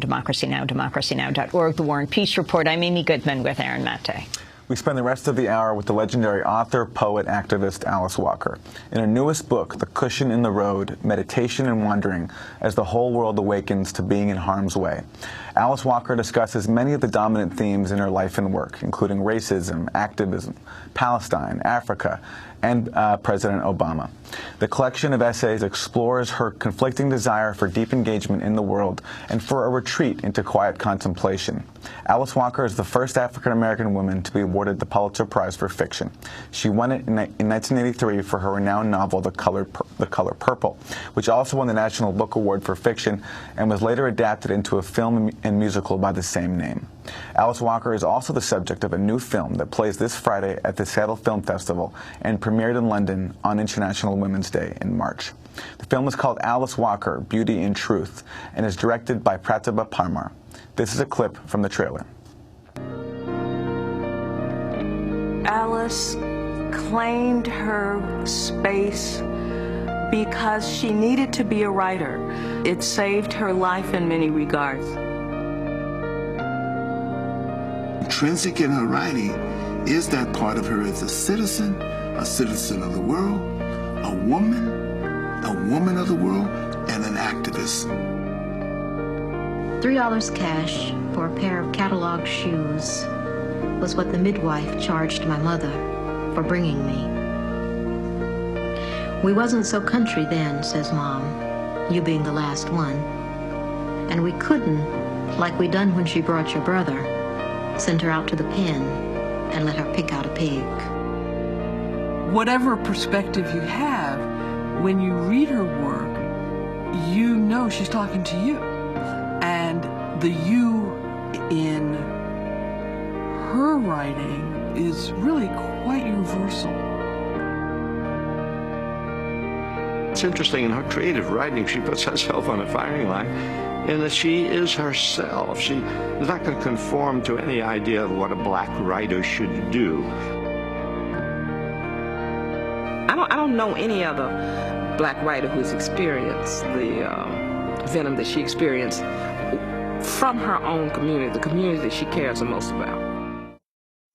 democracynow.org, The War and Peace Report. I'm Amy Goodman with Aaron Mate. We spend the rest of the hour with the legendary author, poet, activist Alice Walker. In her newest book, The Cushion in the Road, Meditation and Wandering as the Whole World Awakens to Being in Harm's Way, Alice Walker discusses many of the dominant themes in her life and work, including racism, activism, Palestine, Africa, and President Obama. The collection of essays explores her conflicting desire for deep engagement in the world and for a retreat into quiet contemplation. Alice Walker is the first African-American woman to be awarded the Pulitzer Prize for fiction. She won it in 1983 for her renowned novel, The Color Purple, which also won the National Book Award for fiction and was later adapted into a film and musical by the same name. Alice Walker is also the subject of a new film that plays this Friday at the Seattle Film Festival and premiered in London on International Women's Day in March. The film is called Alice Walker, Beauty and Truth, and is directed by Pratibha Parmar. This is a clip from the trailer. Alice claimed her space because she needed to be a writer. It saved her life in many regards. Intrinsic in her writing is that part of her as a citizen of the world, a woman of the world, and an activist. $3 cash for a pair of catalog shoes was what the midwife charged my mother for bringing me. We wasn't so country then, says Mom, you being the last one. And we couldn't, like we done when she brought your brother, send her out to the pen and let her pick out a pig. Whatever perspective you have, when you read her work, you know she's talking to you. And the you in her writing is really quite universal. It's interesting, in her creative writing, she puts herself on a firing line in that she is herself. She is not going to conform to any idea of what a black writer should do. I don't know any other black writer who's experienced the venom that she experienced from her own community, the community that she cares the most about.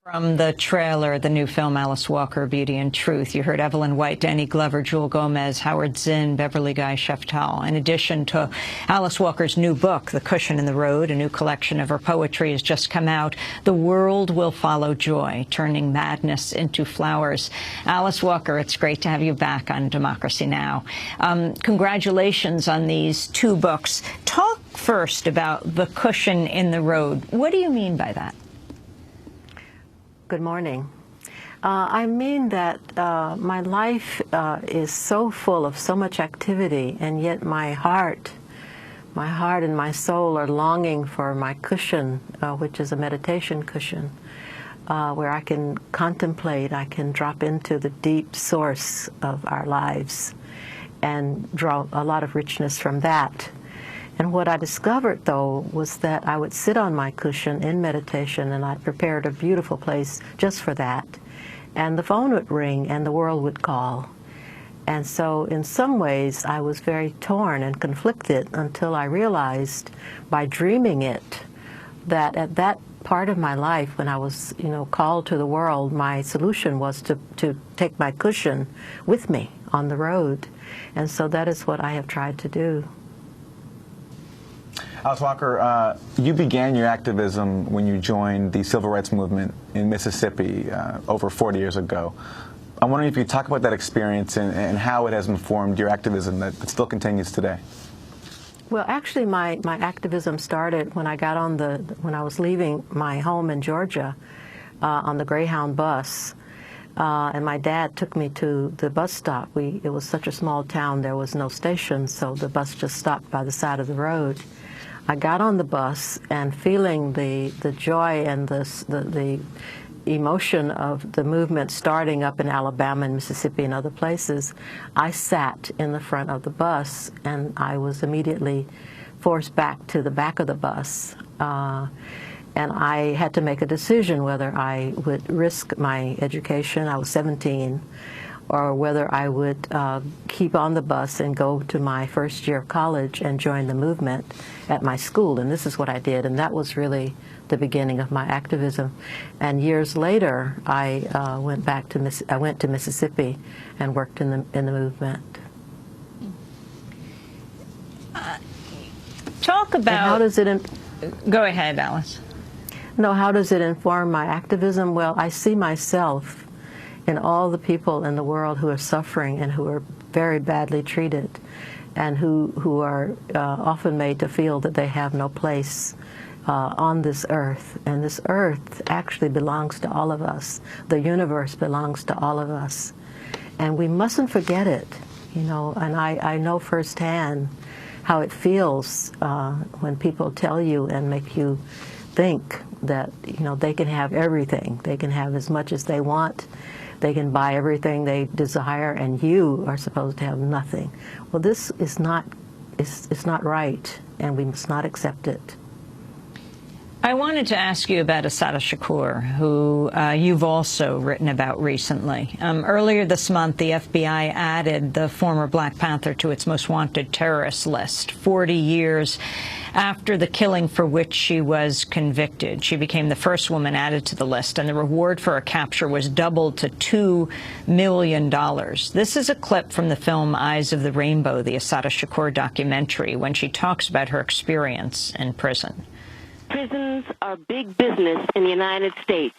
From the trailer, the new film, Alice Walker, Beauty and Truth, you heard Evelyn White, Danny Glover, Jewel Gomez, Howard Zinn, Beverly Guy Sheftall. In addition to Alice Walker's new book, The Cushion in the Road, a new collection of her poetry has just come out. The World Will Follow Joy, Turning Madness into Flowers. Alice Walker, it's great to have you back on Democracy Now! Congratulations on these two books. Talk first about The Cushion in the Road. What do you mean by that? Good morning. I mean that my life is so full of so much activity, and yet my heart and my soul are longing for my cushion, which is a meditation cushion, where I can contemplate, I can drop into the deep source of our lives and draw a lot of richness from that. And what I discovered, though, was that I would sit on my cushion in meditation, and I prepared a beautiful place just for that. And the phone would ring, and the world would call. And so in some ways, I was very torn and conflicted until I realized, by dreaming it, that at that part of my life when I was, called to the world, my solution was to take my cushion with me on the road. And so that is what I have tried to do. Alice Walker, you began your activism when you joined the civil rights movement in Mississippi over 40 years ago. I'm wondering if you could talk about that experience and how it has informed your activism that still continues today. Well, actually, my activism started when I got on when I was leaving my home in Georgia on the Greyhound bus. And my dad took me to the bus stop. It was such a small town, there was no station, so the bus just stopped by the side of the road. I got on the bus, and feeling the joy and the emotion of the movement starting up in Alabama and Mississippi and other places, I sat in the front of the bus, and I was immediately forced back to the back of the bus. And I had to make a decision whether I would risk my education, I was 17, or whether I would keep on the bus and go to my first year of college and join the movement at my school. And this is what I did, and that was really the beginning of my activism. And years later, I went to Mississippi and worked in the movement. Talk about. And how does it? Go ahead, Alice. No, how does it inform my activism? Well, I see myself in all the people in the world who are suffering and who are very badly treated, and who are often made to feel that they have no place on this earth. And this earth actually belongs to all of us. The universe belongs to all of us. And we mustn't forget it, you know. And I know firsthand how it feels when people tell you and make you think that, you know, they can have everything. They can have as much as they want. They can buy everything they desire, and you are supposed to have nothing. Well, this is not, it's not right, and we must not accept it. I wanted to ask you about Assata Shakur, who you've also written about recently. Earlier this month, the FBI added the former Black Panther to its most wanted terrorist list, 40 years after the killing for which she was convicted. She became the first woman added to the list, and the reward for her capture was doubled to $2 million. This is a clip from the film Eyes of the Rainbow, the Assata Shakur documentary, when she talks about her experience in prison. Prisons are big business in the United States,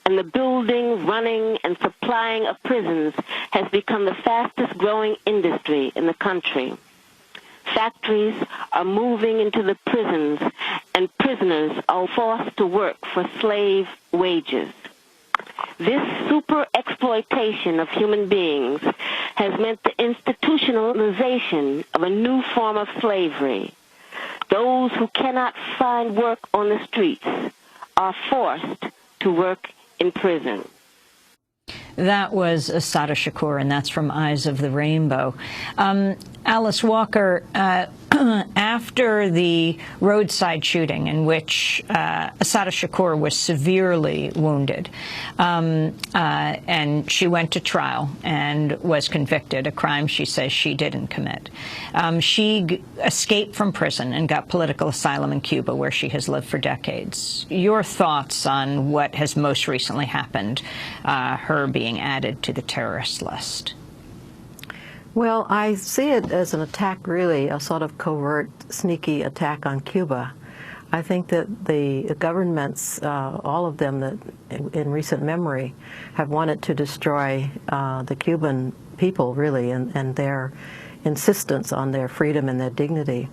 and the building, running, and supplying of prisons has become the fastest growing industry in the country. Factories are moving into the prisons, and prisoners are forced to work for slave wages. This super exploitation of human beings has meant the institutionalization of a new form of slavery. Those who cannot find work on the streets are forced to work in prison. That was Assata Shakur, and that's from Eyes of the Rainbow. Alice Walker, after the roadside shooting in which Assata Shakur was severely wounded, and she went to trial and was convicted, a crime she says she didn't commit. She escaped from prison and got political asylum in Cuba, where she has lived for decades. Your thoughts on what has most recently happened, her being added to the terrorist list? Well, I see it as an attack, really, a sort of covert, sneaky attack on Cuba. I think that the governments, all of them that in recent memory, have wanted to destroy the Cuban people, really, and their insistence on their freedom and their dignity.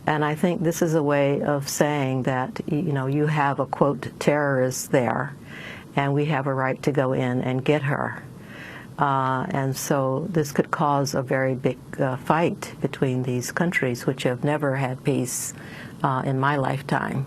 And I think this is a way of saying that, you know, you have a, quote, terrorist there, and we have a right to go in and get her. And so this could cause a very big fight between these countries, which have never had peace in my lifetime.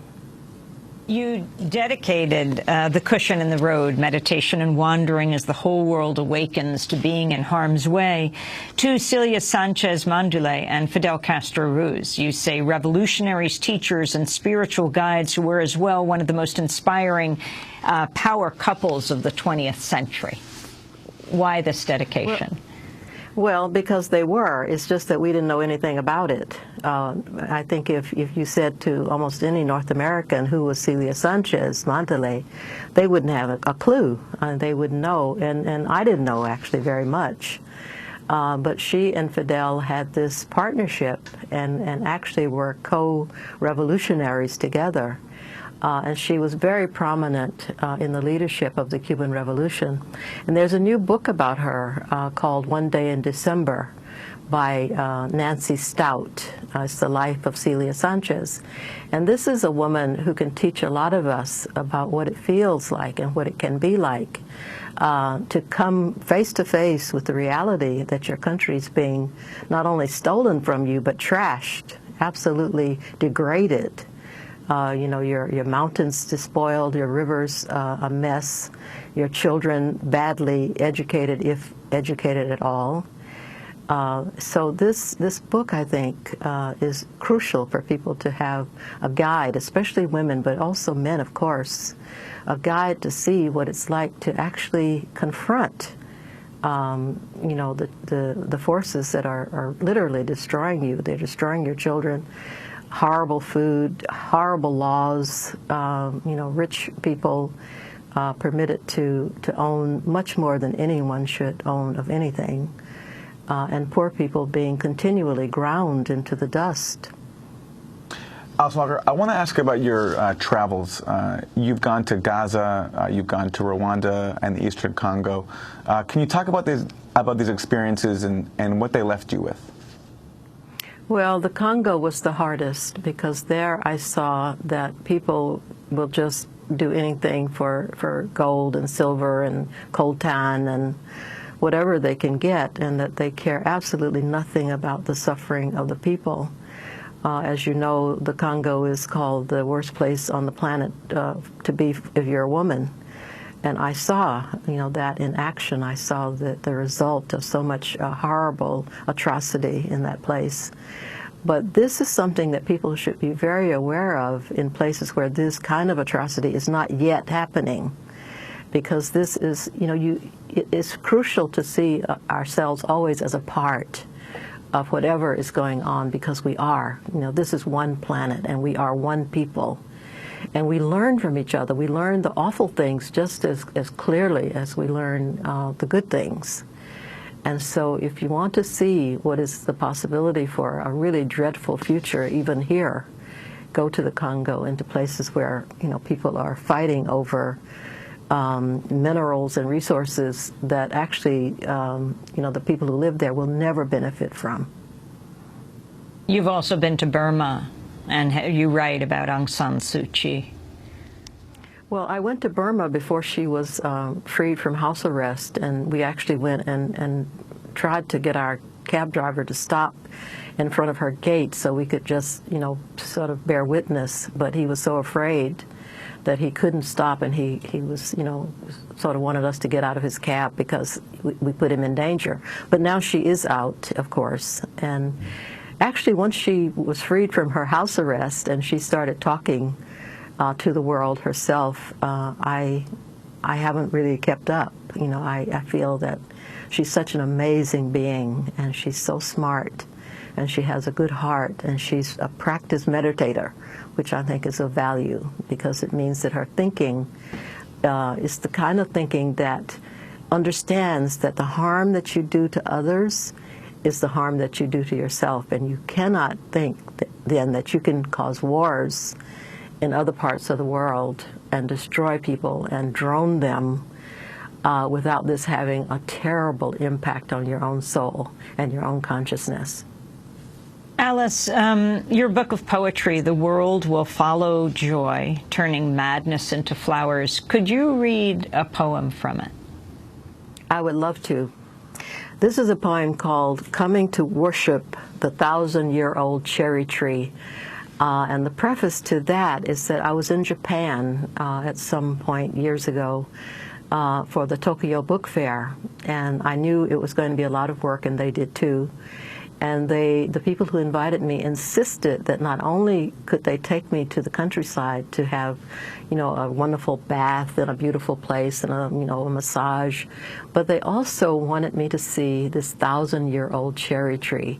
You dedicated The Cushion in the Road, Meditation and Wandering as the Whole World Awakens to Being in Harm's Way, to Celia Sanchez Mandule and Fidel Castro Ruz. You say revolutionaries, teachers, and spiritual guides who were as well one of the most inspiring power couples of the 20th century. Why this dedication? Well, because they were. It's just that we didn't know anything about it. I think if you said to almost any North American who was Celia Sanchez Mandale, they wouldn't have a clue. They wouldn't know, and I didn't know actually very much. But she and Fidel had this partnership and actually were co-revolutionaries together. And she was very prominent in the leadership of the Cuban Revolution. And there's a new book about her called One Day in December by Nancy Stout. It's the life of Celia Sanchez. And this is a woman who can teach a lot of us about what it feels like and what it can be like to come face to face with the reality that your country's being not only stolen from you, but trashed, absolutely degraded. You know, your mountains despoiled, your rivers a mess, your children badly educated, if educated at all. So this book, I think, is crucial for people to have a guide, especially women, but also men, of course, a guide to see what it's like to actually confront you know, the forces that are literally destroying you. They're destroying your children. Horrible food, horrible laws, you know, rich people permitted to own much more than anyone should own of anything, and poor people being continually ground into the dust. Alice Walker, I want to ask about your travels. You've gone to Gaza, you've gone to Rwanda and the Eastern Congo. Can you talk about these experiences and what they left you with? Well, the Congo was the hardest because there I saw that people will just do anything for gold and silver and coltan and whatever they can get, and that they care absolutely nothing about the suffering of the people. As you know, the Congo is called the worst place on the planet to be if you're a woman. And I saw, you know, that in action. I saw the result of so much horrible atrocity in that place. But this is something that people should be very aware of in places where this kind of atrocity is not yet happening. Because this is, you know, it's crucial to see ourselves always as a part of whatever is going on, because we are. You know, this is one planet and we are one people. And we learn from each other. We learn the awful things just as clearly as we learn the good things. And so if you want to see what is the possibility for a really dreadful future, even here, go to the Congo, into places where, you know, people are fighting over minerals and resources that actually, you know, the people who live there will never benefit from. You've also been to Burma, and you write about Aung San Suu Kyi. Well, I went to Burma before she was freed from house arrest, and we actually went and tried to get our cab driver to stop in front of her gate so we could just, you know, sort of bear witness. But he was so afraid that he couldn't stop, and he was, you know, sort of wanted us to get out of his cab because we put him in danger. But now she is out, of course, and actually once she was freed from her house arrest and she started talking to the world herself, I haven't really kept up. You know, I feel that she's such an amazing being, and she's so smart, and she has a good heart, and she's a practiced meditator, which I think is of value, because it means that her thinking is the kind of thinking that understands that the harm that you do to others is the harm that you do to yourself, and you cannot think then that you can cause wars in other parts of the world and destroy people and drone them without this having a terrible impact on your own soul and your own consciousness. Alice, your book of poetry, The World Will Follow Joy, Turning Madness into Flowers. Could you read a poem from it? I would love to. This is a poem called Coming to Worship the 1,000-Year-Old Cherry Tree. And the preface to that is that I was in Japan at some point years ago for the Tokyo Book Fair, and I knew it was going to be a lot of work, and they did too. And the people who invited me insisted that not only could they take me to the countryside to have, you know, a wonderful bath in a beautiful place and a massage, but they also wanted me to see this 1,000-year-old cherry tree,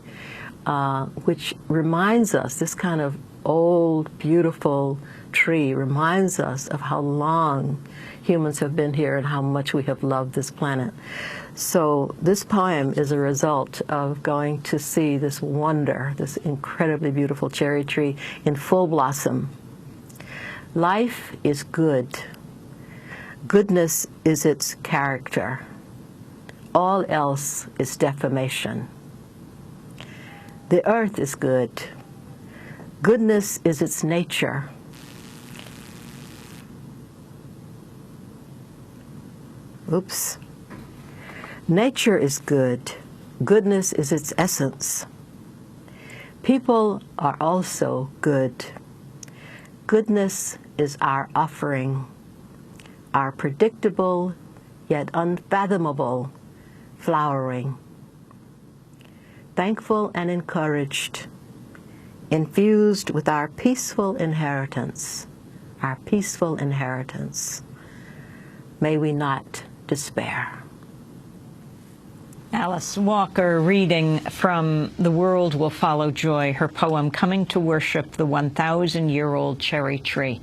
which reminds us, this kind of old, beautiful tree reminds us of how long humans have been here and how much we have loved this planet. So this poem is a result of going to see this wonder, this incredibly beautiful cherry tree in full blossom. Life is good. Goodness is its character. All else is defamation. The earth is good. Goodness is its nature. Oops. Nature is good. Goodness is its essence. People are also good. Goodness is our offering, our predictable yet unfathomable flowering. Thankful and encouraged, infused with our peaceful inheritance, may we not despair. Alice Walker reading from The World Will Follow Joy, her poem Coming to Worship the 1,000-Year-Old Cherry Tree.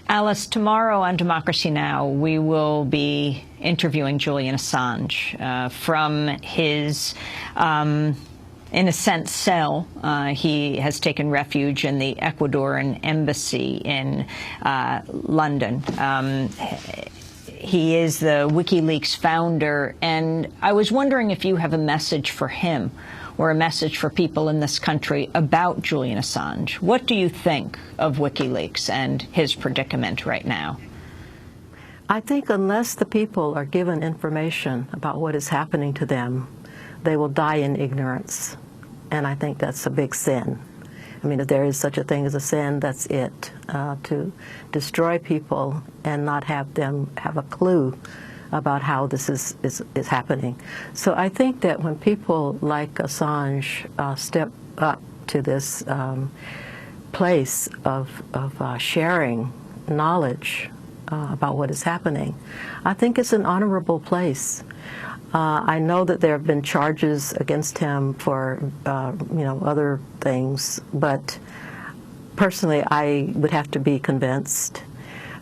Alice, tomorrow on Democracy Now! We will be interviewing Julian Assange from his, in a sense, cell. He has taken refuge in the Ecuadorian embassy in London. He is the WikiLeaks founder, and I was wondering if you have a message for him or a message for people in this country about Julian Assange. What do you think of WikiLeaks and his predicament right now? I think unless the people are given information about what is happening to them, they will die in ignorance. And I think that's a big sin. I mean, if there is such a thing as a sin, that's it. To destroy people and not have them have a clue about how this is happening. So I think that when people like Assange step up to this place of sharing knowledge about what is happening, I think it's an honorable place. I know that there have been charges against him for, other things, but personally, I would have to be convinced.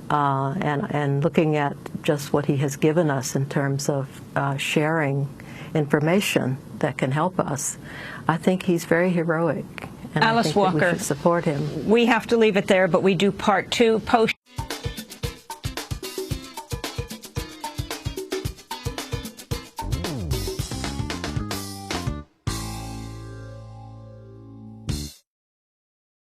And looking at just what he has given us in terms of sharing information that can help us, I think he's very heroic. And Alice I think Walker, that we should support him. We have to leave it there, but we do part two.